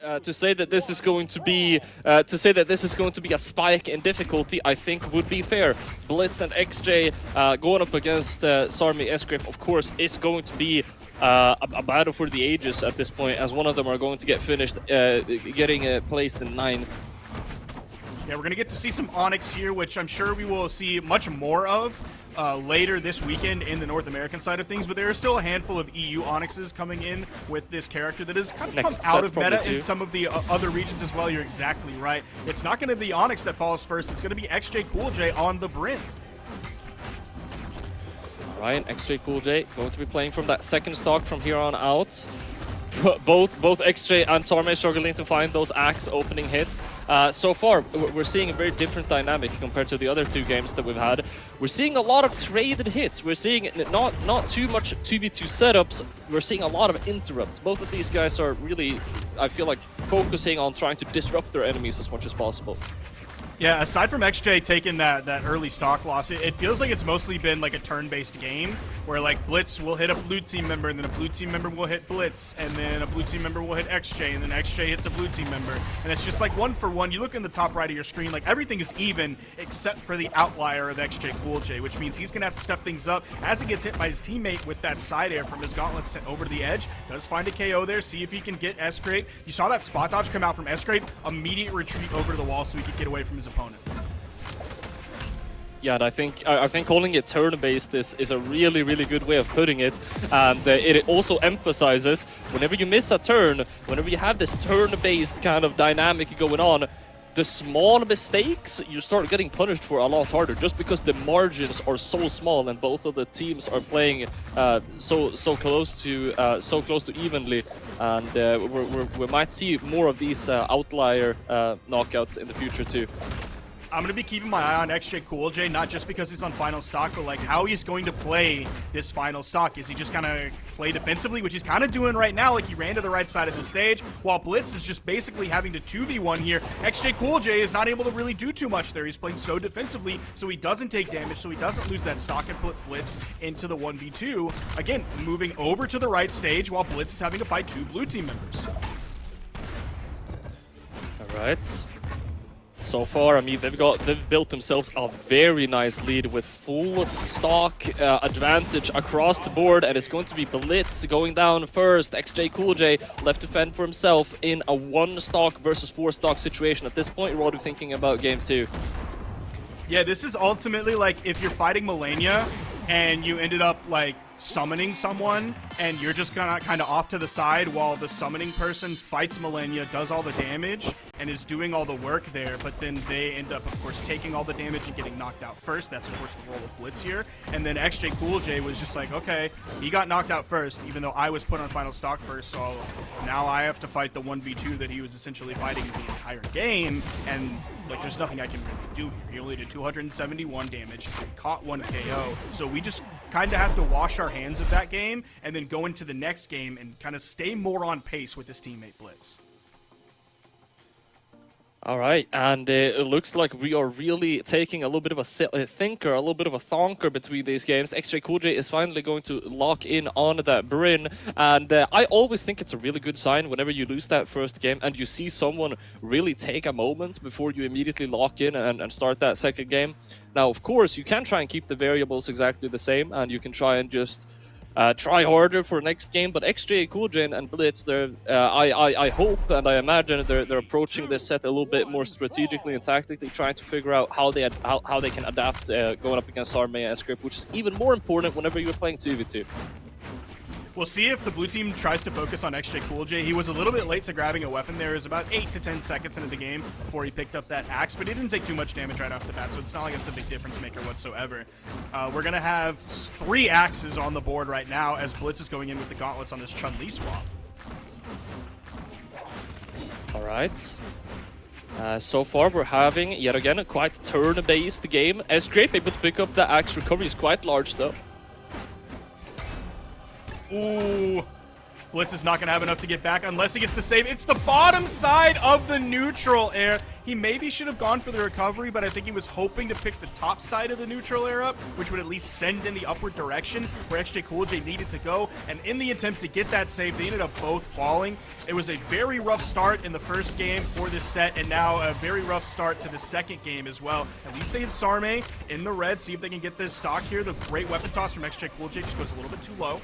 To say that this is going to be a spike in difficulty, I think would be fair. Blitz and xJ going up against Sarme Sgrape, of course, is going to be a battle for the ages at this point, as one of them are going to get finished, getting placed in 9th. Yeah, we're going to get to see some Onyx here, which I'm sure we will see much more of later this weekend in the North American side of things, but there are still a handful of EU Onyxes coming in with this character that has kind of come out of meta in some of the other regions as well. You're exactly right. It's not going to be Onyx that falls first. It's going to be xJcoolJ on the Bryn. All right, xJcoolJ going to be playing from that second stock from here on out. Both xJ and Sarme struggling to find those axe opening hits. So far, we're seeing a very different dynamic compared to the other two games that we've had. We're seeing a lot of traded hits. We're seeing not too much 2v2 setups. We're seeing a lot of interrupts. Both of these guys are really, I feel like, focusing on trying to disrupt their enemies as much as possible. Yeah, aside from xJ taking that early stock loss, it feels like it's mostly been like a turn-based game where like Blitz will hit a blue team member, and then a blue team member will hit Blitz, and then a blue team member will hit xJ, and then xJ hits a blue team member. And it's just like 1 for 1. You look in the top right of your screen, like everything is even except for the outlier of xJcoolJ, which means he's going to have to step things up as he gets hit by his teammate with that side air from his gauntlet sent over to the edge. Does find a KO there, see if he can get Sgrape. You saw that spot dodge come out from Sgrape, immediate retreat over to the wall so he could get away from his opponent. Yeah, and I think calling it turn-based is a really, really good way of putting it. And it also emphasizes whenever you miss a turn, whenever you have this turn-based kind of dynamic going on, the small mistakes you start getting punished for a lot harder, just because the margins are so small and both of the teams are playing so close to evenly, and we might see more of these outlier knockouts in the future too. I'm going to be keeping my eye on xJcoolJ, not just because he's on final stock, but like how he's going to play this final stock. Is he just kind of play defensively, which he's kind of doing right now, like he ran to the right side of the stage, while Blitz is just basically having to 2v1 here. xJcoolJ is not able to really do too much there. He's playing so defensively, so he doesn't take damage, so he doesn't lose that stock and put Blitz into the 1v2. Again, moving over to the right stage while Blitz is having to fight 2 blue team members. All right. So far, I mean, they've built themselves a very nice lead with full stock advantage across the board, and it's going to be Blitz going down first. xJcoolJ left to fend for himself in a 1 stock versus 4 stock situation. At this point, you're already thinking about game 2. Yeah, this is ultimately like if you're fighting Melania and you ended up like summoning someone and you're just gonna kind of off to the side while the summoning person fights Melania, does all the damage, and is doing all the work there, but then they end up, of course, taking all the damage and getting knocked out first. That's, of course, the role of Blitz here. And then xJcoolJ was just like, okay, he got knocked out first, even though I was put on final stock first, so now I have to fight the 1v2 that he was essentially fighting the entire game, and like there's nothing I can really do here. He only did 271 damage, caught 1 KO, so we just kind of have to wash our hands of that game and then go into the next game and kind of stay more on pace with his teammate Blitz. All right, and it looks like we are really taking a little bit of a thinker, a little bit of a thonker between these games. xJcoolJ is finally going to lock in on that Bryn, and I always think it's a really good sign whenever you lose that first game and you see someone really take a moment before you immediately lock in and start that second game. Now, of course, you can try and keep the variables exactly the same, and you can try and just try harder for next game, but xJcoolJ and Blitz, I hope and I imagine they're approaching this set a little bit more strategically and tactically, trying to figure out how they can adapt going up against Sarme and Sgrape, which is even more important whenever you're playing 2v2. We'll see if the blue team tries to focus on xJcoolJ. He was a little bit late to grabbing a weapon there. It was about 8 to 10 seconds into the game before he picked up that axe, but he didn't take too much damage right off the bat, so it's not like it's a big difference maker whatsoever. We're going to have 3 axes on the board right now as Blitz is going in with the gauntlets on this Chun-Li swap. All right. So far, we're having, yet again, a quite turn-based game. Sgrape able to pick up the axe. Recovery is quite large, though. Ooh. Blitz is not going to have enough to get back unless he gets the save. It's the bottom side of the neutral air. He maybe should have gone for the recovery, but I think he was hoping to pick the top side of the neutral air up, which would at least send in the upward direction where xJcoolJ needed to go. And in the attempt to get that save, they ended up both falling. It was a very rough start in the first game for this set, and now a very rough start to the second game as well. At least they have Sarme in the red. See if they can get this stock here. The great weapon toss from xJcoolJ just goes a little bit too low.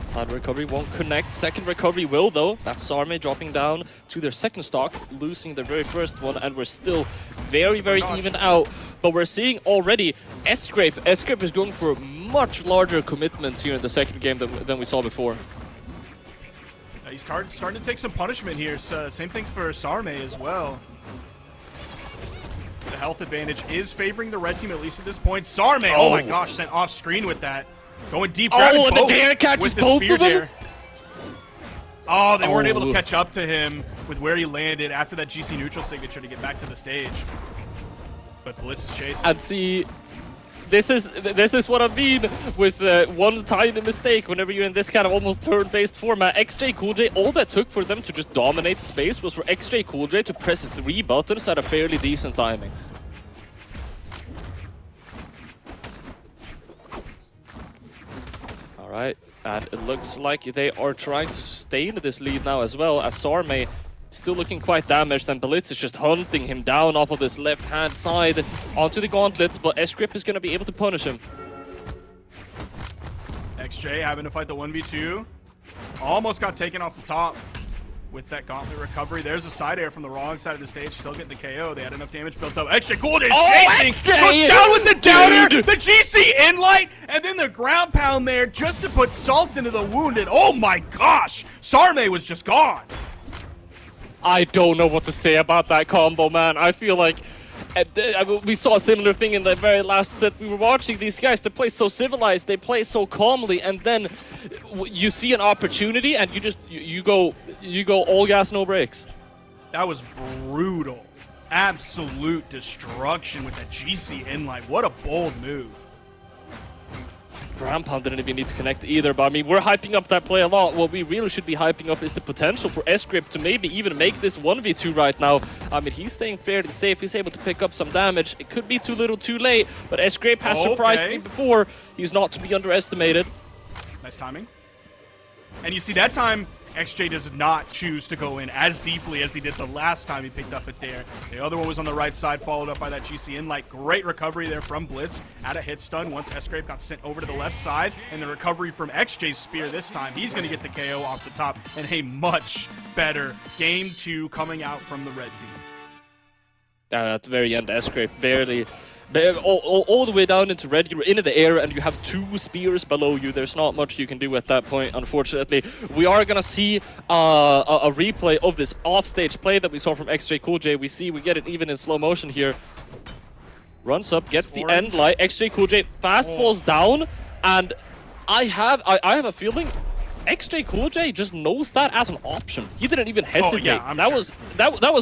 Side recovery won't connect. Second recovery will, though. That's Sarme dropping down to their second stock, losing their very first one, and we're still very, very even out. But we're seeing already Sgrape. Sgrape is going for much larger commitments here in the second game than we saw before. He's starting to take some punishment here. So, same thing for Sarme as well. The health advantage is favoring the red team, at least at this point. Sarme, oh my gosh, sent off screen with that. Going deep. Oh, and the dare catches both of them? There. Oh, they weren't able to catch up to him with where he landed after that GC neutral signature to get back to the stage. But Blitz is chasing. And see, this is what I mean with one tiny mistake whenever you're in this kind of almost turn-based format. xJcoolJ, all that took for them to just dominate the space was for xJcoolJ to press 3 buttons at a fairly decent timing. Alright, and it looks like they are trying to sustain this lead now as well, as Sarme still looking quite damaged, and Blitz is just hunting him down off of this left-hand side onto the gauntlets, but Sgrape is going to be able to punish him. xJ having to fight the 1v2. Almost got taken off the top with that gauntlet recovery. There's a side air from the wrong side of the stage, still getting the KO. They had enough damage built up. xJcoolJ is chasing! Goes down with the downer! The GC in light, and then the ground pound there just to put salt into the wound, and oh my gosh! Sarme was just gone! I don't know what to say about that combo, man. I feel like we saw a similar thing in the very last set. We were watching these guys. They play so civilized, they play so calmly, and then you see an opportunity, and you go all gas, no brakes. That was brutal. Absolute destruction with that GC inlight. What a bold move. Ground pound didn't even need to connect either, but I mean, we're hyping up that play a lot. What we really should be hyping up is the potential for Sgrape to maybe even make this 1v2 right now. I mean, he's staying fairly safe. He's able to pick up some damage. It could be too little too late, but Sgrape has surprised me before. He's not to be underestimated. Nice timing. And you see that time, xJ does not choose to go in as deeply as he did the last time he picked up a dare. The other one was on the right side, followed up by that GC inlight. Great recovery there from Blitz. At a hit stun once Sgrape got sent over to the left side. And the recovery from xJ's spear this time. He's going to get the KO off the top. And a much better game 2 coming out from the red team. At the very end, Sgrape barely... all the way down into red, you're into the air and you have 2 spears below you. There's not much you can do at that point, unfortunately. We are going to see a replay of this offstage play that we saw from xJcoolJ. We get it even in slow motion here. Runs up, gets the end light. xJcoolJ fast falls down, and I have a feeling xJcoolJ just knows that as an option. He didn't even hesitate. That was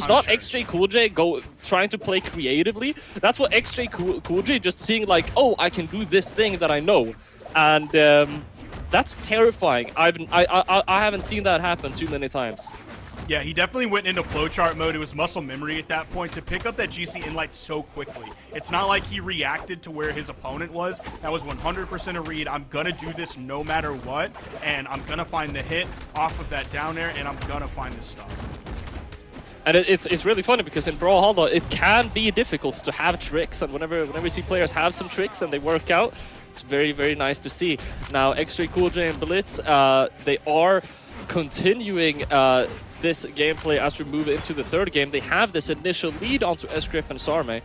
not xJcoolJ trying to play creatively. That's what xJcoolJ just seeing like, oh, I can do this thing that I know, and that's terrifying. I haven't seen that happen too many times. Yeah, he definitely went into flowchart mode. It was muscle memory at that point to pick up that GC inlight so quickly. It's not like he reacted to where his opponent was. That was 100% a read. I'm going to do this no matter what, and I'm going to find the hit off of that down air, and I'm going to find this stuff. And it's really funny because in Brawlhalla, it can be difficult to have tricks, and whenever you see players have some tricks and they work out, it's very, very nice to see. Now, xJcoolJ and Blitz, they are continuing this gameplay as we move into the third game. They have this initial lead onto Sgrape and Sarme.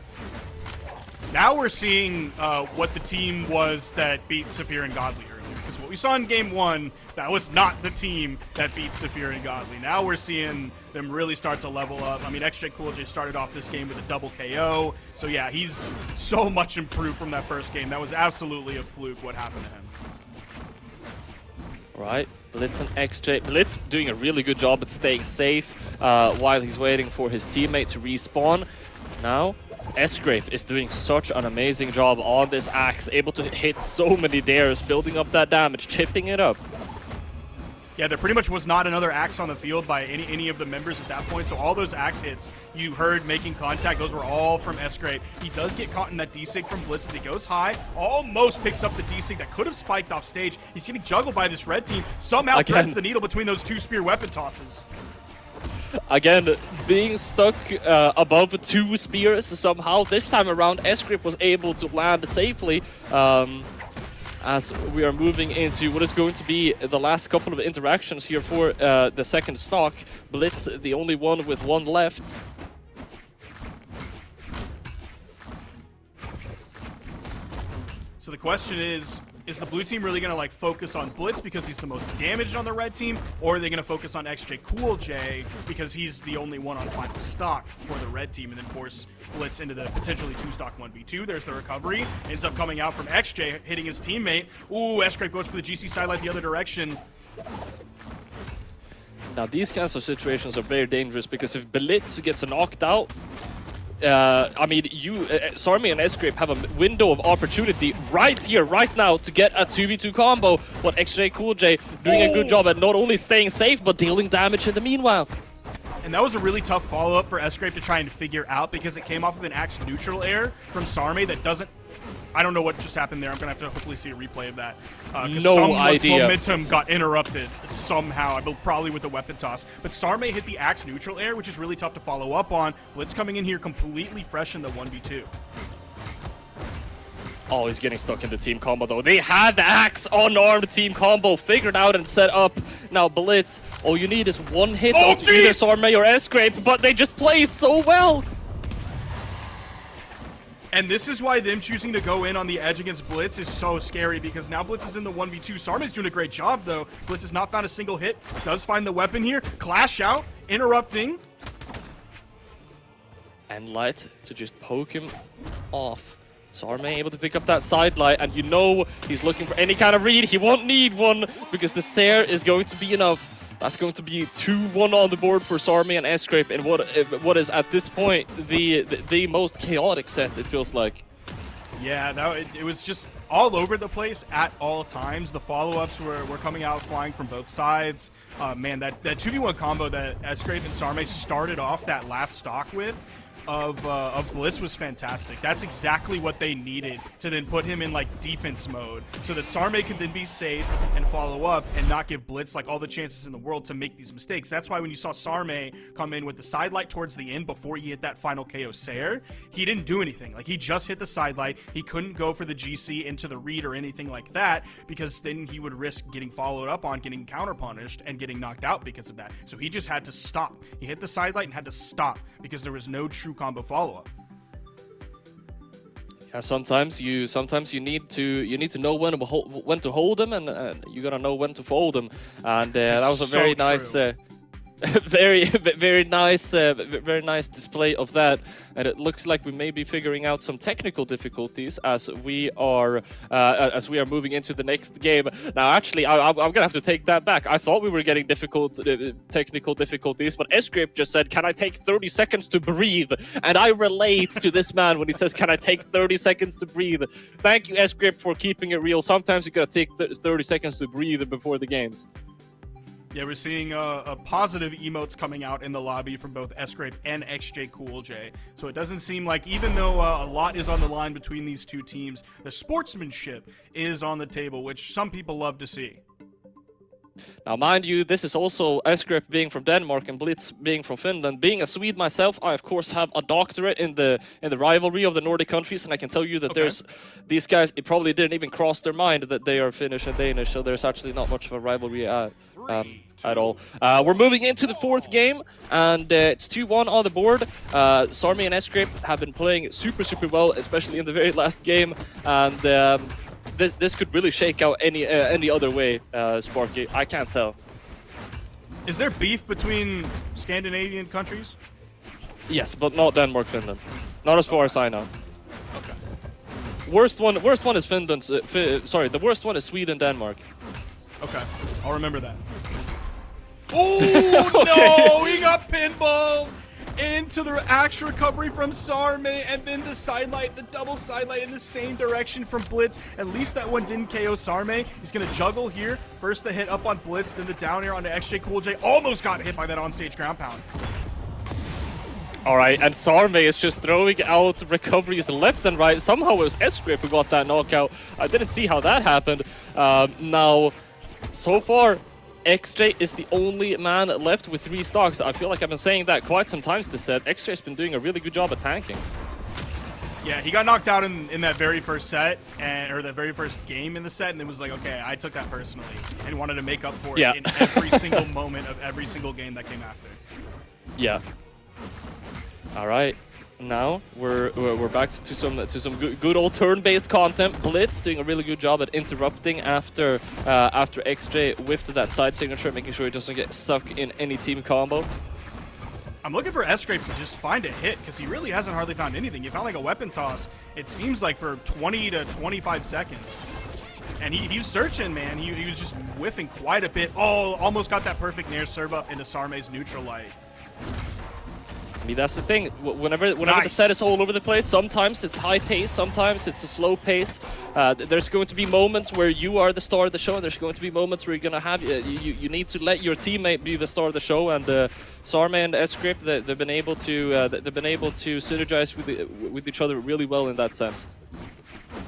Now we're seeing what the team was that beat Saphir and Godly earlier. Because what we saw in game 1, that was not the team that beat Saphir and Godly. Now we're seeing them really start to level up. I mean, xJcoolJ started off this game with a double KO. So yeah, he's so much improved from that first game. That was absolutely a fluke what happened to him. Right, Blitz and xJ. Blitz doing a really good job at staying safe while he's waiting for his teammate to respawn. Now, Sgrape is doing such an amazing job on this axe, able to hit so many dares, building up that damage, chipping it up. Yeah, there pretty much was not another axe on the field by any of the members at that point, so all those axe hits you heard making contact, those were all from Sgrape. He does get caught in that desync from Blitz, but he goes high, almost picks up the desync that could have spiked off stage. He's getting juggled by this red team, somehow threads the needle between those 2 spear weapon tosses. Again, being stuck above 2 spears somehow. This time around, Sgrape was able to land safely. As we are moving into what is going to be the last couple of interactions here for the second stock. Blitz, the only one with 1 left. So the question is the blue team really going to like focus on Blitz because he's the most damaged on the red team, or are they going to focus on xJcoolJ because he's the only one on final stock for the red team and then force Blitz into the potentially 2-stock 1v2? There's the recovery. Ends up coming out from xJ, hitting his teammate. Ooh, Sgrape goes for the GC sidelight the other direction. Now these kinds of situations are very dangerous because if Blitz gets knocked out, I mean, Sarme and Sgrape have a window of opportunity right here, right now, to get a 2v2 combo. But xJcoolJ doing a good job at not only staying safe, but dealing damage in the meanwhile. And that was a really tough follow-up for Sgrape to try and figure out because it came off of an axe neutral air from Sarme that doesn't... I don't know what just happened there. I'm going to have to hopefully see a replay of that. No idea. Momentum got interrupted somehow, probably with the weapon toss. But Sarme hit the axe neutral air, which is really tough to follow up on. Blitz coming in here completely fresh in the 1v2. Oh, he's getting stuck in the team combo, though. They had the axe unarmed team combo figured out and set up. Now, Blitz, all you need is 1 hit to either Sarme or Sgrape, but they just play so well. And this is why them choosing to go in on the edge against Blitz is so scary, because now Blitz is in the 1v2. Sarme's doing a great job, though. Blitz has not found a single hit. Does find the weapon here. Clash out, interrupting. And Light to just poke him off. Sarme able to pick up that side light, and you know he's looking for any kind of read. He won't need one, because the Sair is going to be enough. That's going to be 2-1 on the board for Sarme and Sgrape in what is at this point the most chaotic set, it feels like. Yeah, it was just all over the place at all times. The follow-ups were coming out flying from both sides. Man, that 2v1 combo that Sgrape and Sarme started off that last stock with of Blitz was fantastic. That's exactly what they needed to then put him in like defense mode so that Sarme could then be safe and follow up and not give Blitz like all the chances in the world to make these mistakes. That's why when you saw Sarme come in with the side light towards the end before he hit that final KO Sair, he didn't do anything. Like, he just hit the side light. He couldn't go for the GC into the read or anything like that, because then he would risk getting followed up on, getting counter punished, and getting knocked out because of that. So he just had to stop. He hit the side light and had to stop because there was no true combo follow-up. Yeah, sometimes you need to know when to hold them, and you gotta know when to fold them. And that was a very nice, very nice display of that. And it looks like we may be figuring out some technical difficulties as we are moving into the next game. Now, actually, I'm gonna have to take that back. I thought we were getting technical difficulties, but Sgrape just said, "Can I take 30 seconds to breathe?" And I relate to this man when he says, "Can I take 30 seconds to breathe?" Thank you, Sgrape, for keeping it real. Sometimes you gotta take 30 seconds to breathe before the games. Yeah, we're seeing positive emotes coming out in the lobby from both Sgrape and xJcoolJ. So it doesn't seem like, even though a lot is on the line between these two teams, the sportsmanship is on the table, which some people love to see. Now, mind you, this is also Sgrape being from Denmark and Blitz being from Finland. Being a Swede myself, I of course have a doctorate in the rivalry of the Nordic countries, and I can tell you that there's these guys. It probably didn't even cross their mind that they are Finnish and Danish, so there's actually not much of a rivalry at all. We're moving into the fourth game, and it's 2-1 on the board. Sarme and Sgrape have been playing super well, especially in the very last game, and this could really shake out any other way, Sparky. I can't tell. Is there beef between Scandinavian countries? Yes, but not Denmark, Finland. Not as far as I know. Okay. Worst one is Finland. Sorry, the worst one is Sweden, Denmark. Okay, I'll remember that. Oh, okay. No! He got pinballed! And into the axe recovery from Sarme, and then the sidelight, the double sidelight in the same direction from Blitz. At least that one didn't KO Sarme. He's going to juggle here. First the hit up on Blitz, then the down air onto xJcoolJ. Almost got hit by that onstage ground pound. All right, and Sarme is just throwing out recoveries left and right. Somehow it was Sgrape who got that knockout. I didn't see how that happened. Now, so far, xJ is the only man left with 3 stocks. I feel like I've been saying that quite some times this set. xJ's been doing a really good job at tanking. Yeah, he got knocked out in that very first set, or that very first game in the set, and it was like, okay, I took that personally, and wanted to make up for it in every single moment of every single game that came after. Yeah. All right, now we're back to some good old turn-based content. Blitz doing a really good job at interrupting after xJ whiffed that side signature, making sure he doesn't get stuck in any team combo. I'm looking for Sgrape to just find a hit, because he really hasn't hardly found anything. He found like a weapon toss, it seems like, for 20 to 25 seconds. And he was searching, man. He was just whiffing quite a bit. Oh, almost got that perfect nair serve up into Sarme's neutral light. I mean, that's the thing. Whenever the set is all over the place, sometimes it's high pace, sometimes it's a slow pace. There's going to be moments where you are the star of the show, and there's going to be moments where you're going to have you need to let your teammate be the star of the show. And Sarme and Sgrape, they've been able to synergize with each other really well in that sense.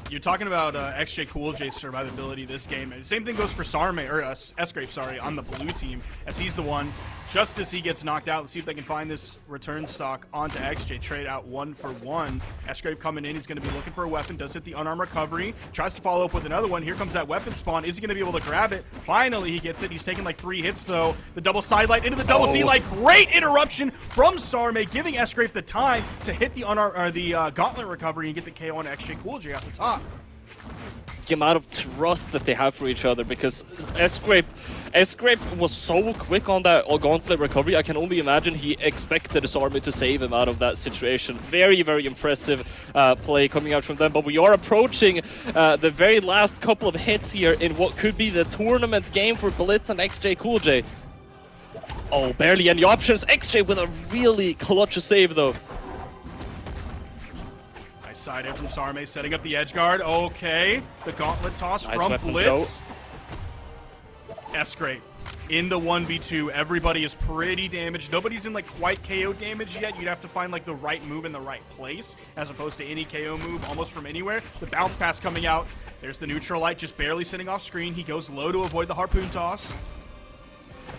You're talking about xJcoolJ's survivability this game. Same thing goes for Sarme, or Sgrape, sorry, on the blue team, as he's the one, just as he gets knocked out. Let's see if they can find this return stock onto xJ. Trade out 1 for 1. Sgrape coming in, he's going to be looking for a weapon, does hit the unarmed recovery, tries to follow up with another one. Here comes that weapon spawn. Is he going to be able to grab it? Finally, he gets it. He's taking like 3 hits, though. The double sidelight into the double D-light. Great interruption from Sarme, giving Sgrape the time to hit the gauntlet recovery and get the KO on xJcoolJ off the top. The amount of trust that they have for each other, because Sgrape was so quick on that gauntlet recovery. I can only imagine he expected Sarme to save him out of that situation. Very, very impressive play coming out from them. But we are approaching the very last couple of hits here in what could be the tournament game for Blitz and xJcoolJ. Oh, barely any options. xJ with a really clutch save, though. Side air from Sarme, setting up the edge guard. Okay, the gauntlet toss nice from Blitz. Sgrape in the 1v2. Everybody is pretty damaged. Nobody's in like quite KO damage yet. You'd have to find like the right move in the right place, as opposed to any KO move almost from anywhere. The bounce pass coming out. There's the neutral light just barely sitting off screen. He goes low to avoid the harpoon toss.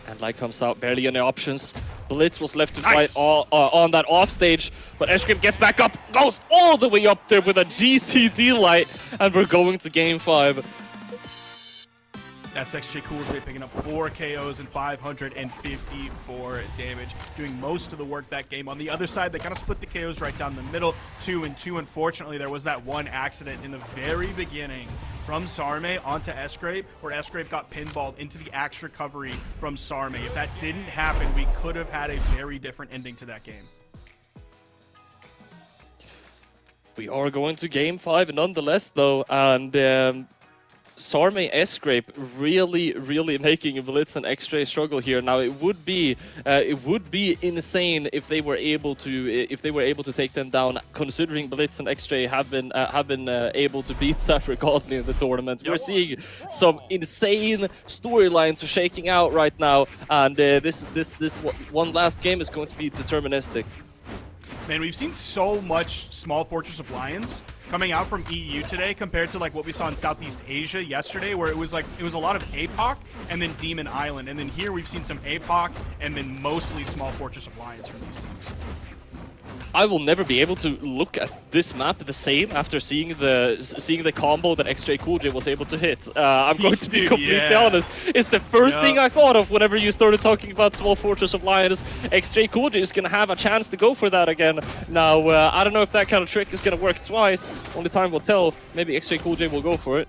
And light comes out, barely any options. Blitz was left to fight on that offstage, but Sgrape gets back up, goes all the way up there with a GCD light, and we're going to game 5. That's xJcoolJ picking up 4 KOs and 554 damage, doing most of the work that game. On the other side, they kind of split the KOs right down the middle, 2 and 2. Unfortunately, there was that one accident in the very beginning from Sarme onto Sgrape, where Sgrape got pinballed into the axe recovery from Sarme. If that didn't happen, we could have had a very different ending to that game. We are going to game 5 nonetheless, though, and Sarme Sgrape really making Blitz and xJ struggle here. Now it would be insane if they were able to take them down, considering Blitz and xJ have been able to beat Sapphire Godly in the tournament. We're seeing some insane storylines shaking out right now, and this one last game is going to be deterministic. Man, we've seen so much small Fortress of Lions coming out from EU today compared to like what we saw in Southeast Asia yesterday, where it was a lot of APOC and then Demon Island, and then here we've seen some APOC and then mostly small Fortress of Lions from these teams. I will never be able to look at this map the same after seeing the combo that xJcoolJ was able to hit. I'm going to be completely honest. It's the first thing I thought of whenever you started talking about Small Fortress of Lions. xJcoolJ is going to have a chance to go for that again. Now, I don't know if that kind of trick is going to work twice. Only time will tell. Maybe xJcoolJ will go for it.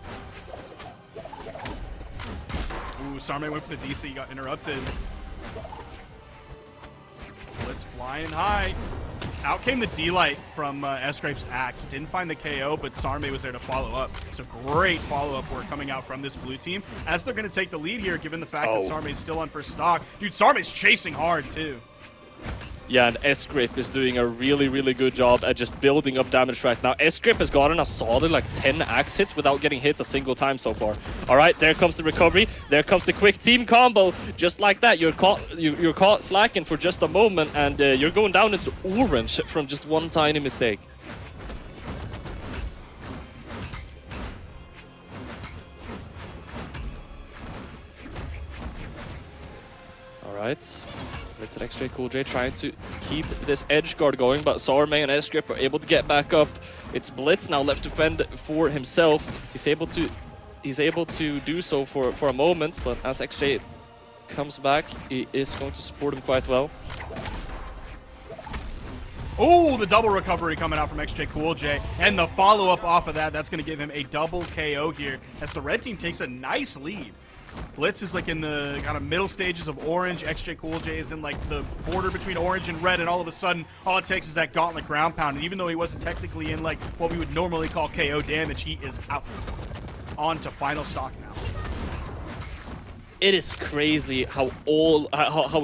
Ooh, Sarme went for the DC, got interrupted. Blitz flying high. Out came the D-Light from Sgrape's axe. Didn't find the KO, but Sarme was there to follow up. So great follow-up work coming out from this blue team, as they're going to take the lead here, given the fact that Sarme's still on first stock. Dude, Sarme's chasing hard, too. Yeah, and Sgrape is doing a really, really good job at just building up damage right now. Sgrape has gotten a solid like 10 axe hits without getting hit a single time so far. All right, there comes the recovery. There comes the quick team combo. Just like that, you're caught slacking for just a moment, and you're going down into orange from just one tiny mistake. All right. Blitz and xJcoolJ trying to keep this edge guard going, but Sarme and Sgrape are able to get back up. It's Blitz now left to fend for himself. He's able to do so for a moment, but as xJ comes back, he is going to support him quite well. Oh, the double recovery coming out from xJcoolJ, and the follow-up off of that, that's going to give him a double KO here as the red team takes a nice lead. Blitz is like in the kind of middle stages of orange. xJcoolJ is in like the border between orange and red, and all of a sudden, all it takes is that gauntlet ground pound. And even though he wasn't technically in like what we would normally call KO damage, he is out. On to final stock now. It is crazy how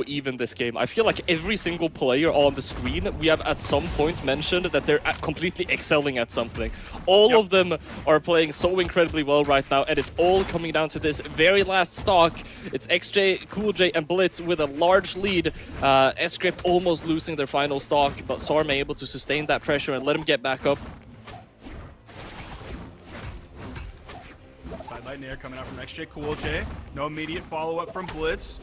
even this game. I feel like every single player on the screen, we have at some point mentioned that they're completely excelling at something. All of them are playing so incredibly well right now, and it's all coming down to this very last stock. It's xJcoolJ and Blitz with a large lead. Sgrape almost losing their final stock, but Sarme able to sustain that pressure and let him get back up. Sidelight Nair coming out from xJcoolJ. No immediate follow-up from Blitz.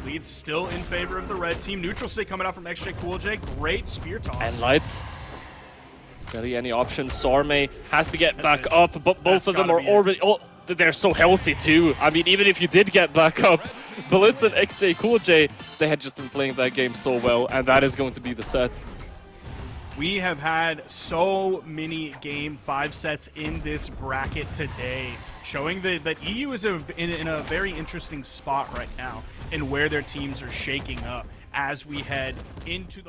Lead's still in favor of the red team. Neutral stick coming out from xJcoolJ. Great spear toss. And Lights. Barely any options. Sarme has to get back up, but both of them are already... Oh, they're so healthy too. I mean, even if you did get back up, Blitz and xJcoolJ, they had just been playing that game so well, and that is going to be the set. We have had so many Game 5 sets in this bracket today, showing that EU is in a very interesting spot right now in where their teams are shaking up as we head into the...